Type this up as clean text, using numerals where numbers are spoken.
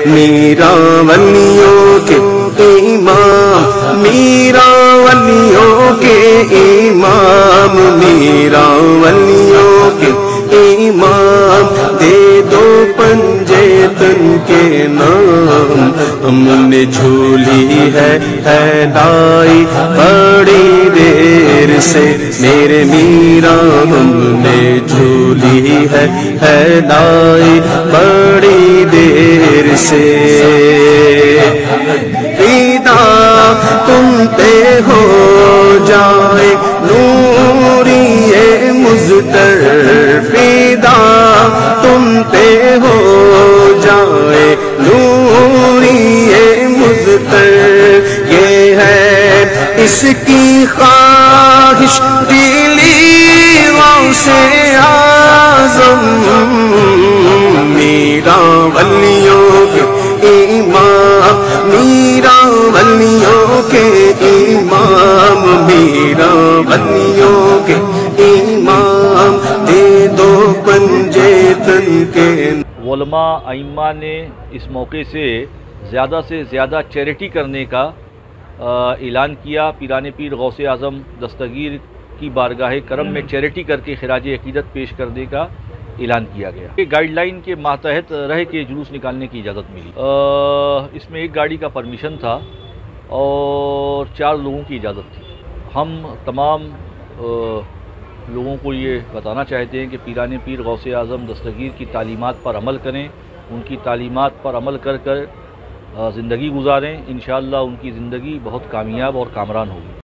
میرا ولیوں کے امام، میرا ولیوں کے امام، میرا ولیوں کے امام، دے دو پنجے تن کے نام، ہم نے جھولی ہے لائی بڑی دیر سے میرے میرا، ہم نے جھولی ہے لائی بڑی دیر سے، فدا تم پہ ہو جائے نوری مزدر، فدا تم پہ ہو جائے نوری مزدر، یہ ہے اس کی خواہش دلی غوث اعظم، میرا ولیوں کے امام، میرا ولیوں کے امام، میرا ولیوں کے امام، دے دو پنجے تن کے۔ علماء ائمہ نے اس موقع سے زیادہ چیریٹی کرنے کا اعلان کیا۔ پیران پیر غوث اعظم دستگیر کی بارگاہ کرم میں چیریٹی کر کے خراج عقیدت پیش کرنے کا اعلان کیا گیا۔ یہ گائیڈ لائن کے ماتحت رہ کے جلوس نکالنے کی اجازت ملی۔ اس میں ایک گاڑی کا پرمیشن تھا اور 4 لوگوں کی اجازت تھی۔ ہم تمام لوگوں کو یہ بتانا چاہتے ہیں کہ پیران پیر غوث اعظم دستگیر کی تعلیمات پر عمل کریں، ان کی تعلیمات پر عمل کر زندگی گزاریں، انشاءاللہ ان کی زندگی بہت کامیاب اور کامران ہوگی۔